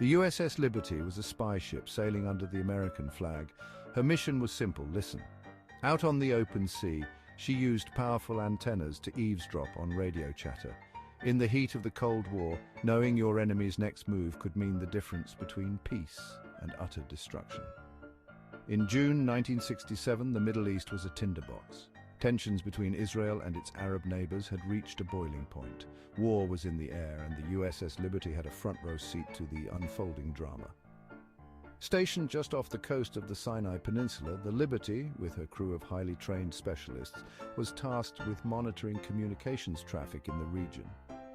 The USS Liberty was a spy ship sailing under the American flag. Her mission was simple: listen. Out on the open sea, she used powerful antennas to eavesdrop on radio chatter. In the heat of the Cold War, knowing your enemy's next move could mean the difference between peace and utter destruction. In June 1967, the Middle East was a tinderbox. Tensions between Israel and its Arab neighbors had reached a boiling point. War was in the air, and the USS Liberty had a front-row seat to the unfolding drama. Stationed just off the coast of the Sinai Peninsula, the Liberty, with her crew of highly trained specialists, was tasked with monitoring communications traffic in the region.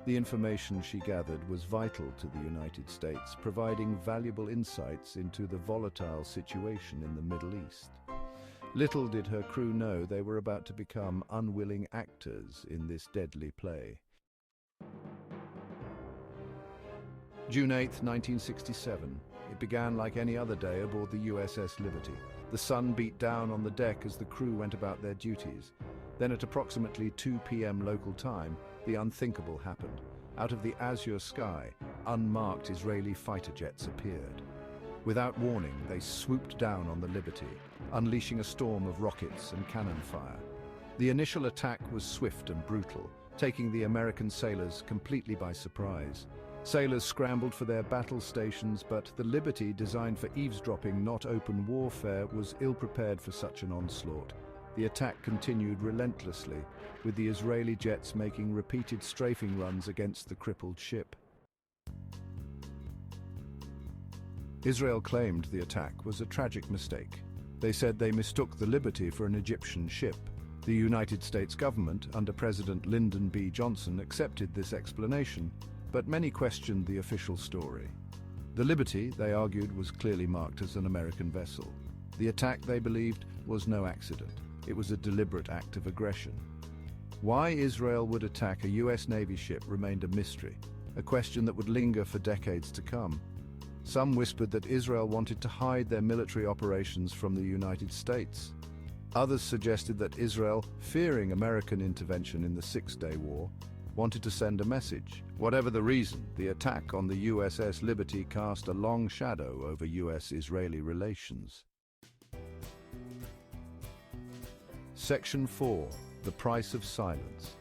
The information she gathered was vital to the United States, providing valuable insights into the volatile situation in the Middle East. Little did her crew know they were about to become unwilling actors in this deadly play. June 8, 1967. It began like any other day aboard the USS Liberty. The sun beat down on the deck as the crew went about their duties. Then at approximately 2 p.m. local time, the unthinkable happened. Out of the azure sky, unmarked Israeli fighter jets appeared. Without warning, they swooped down on the Liberty, unleashing a storm of rockets and cannon fire. The initial attack was swift and brutal, taking the American sailors completely by surprise. Sailors scrambled for their battle stations, but the Liberty, designed for eavesdropping, not open warfare, was ill-prepared for such an onslaught. The attack continued relentlessly, with the Israeli jets making repeated strafing runs against the crippled ship. Israel claimed the attack was a tragic mistake. They said they mistook the Liberty for an Egyptian ship. The United States government, under President Lyndon B. Johnson, accepted this explanation, but many questioned the official story. The Liberty, they argued, was clearly marked as an American vessel. The attack, they believed, was no accident. It was a deliberate act of aggression. Why Israel would attack a US Navy ship remained a mystery, a question that would linger for decades to come. Some whispered that Israel wanted to hide their military operations from the United States. Others suggested that Israel, fearing American intervention in the Six-Day War, wanted to send a message. Whatever the reason, the attack on the USS Liberty cast a long shadow over US-Israeli relations. Section 4. The Price of Silence.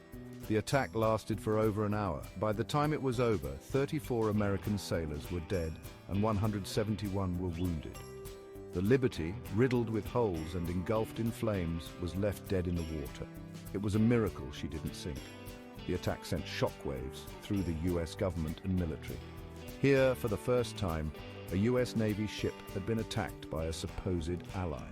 The attack lasted for over an hour. By the time it was over, 34 American sailors were dead and 171 were wounded. The Liberty, riddled with holes and engulfed in flames, was left dead in the water. It was a miracle she didn't sink. The attack sent shockwaves through the US government and military. Here, for the first time, a US Navy ship had been attacked by a supposed ally.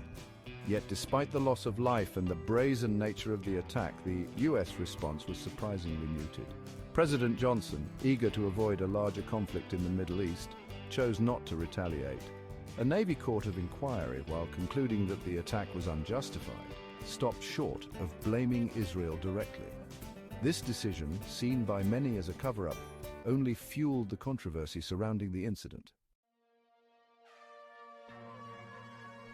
Yet despite the loss of life and the brazen nature of the attack, the US response was surprisingly muted. President Johnson, eager to avoid a larger conflict in the Middle East, chose not to retaliate. A Navy court of inquiry, while concluding that the attack was unjustified, stopped short of blaming Israel directly. This decision, seen by many as a cover-up, only fueled the controversy surrounding the incident.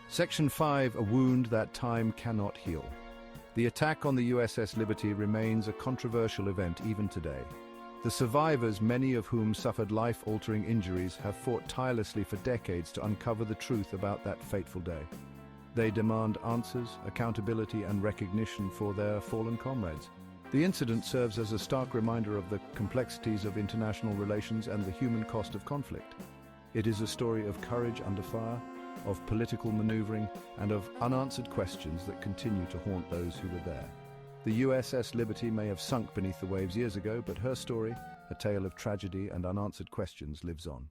Section 5. A wound that time cannot heal. The attack on the USS Liberty remains a controversial event even today. The survivors, many of whom suffered life-altering injuries, have fought tirelessly for decades to uncover the truth about that fateful day. They demand answers, accountability, and recognition for their fallen comrades. The incident serves as a stark reminder of the complexities of international relations and the human cost of conflict. It is a story of courage under fire, of political maneuvering, and of unanswered questions that continue to haunt those who were there. The USS Liberty may have sunk beneath the waves years ago, but her story, a tale of tragedy and unanswered questions, lives on.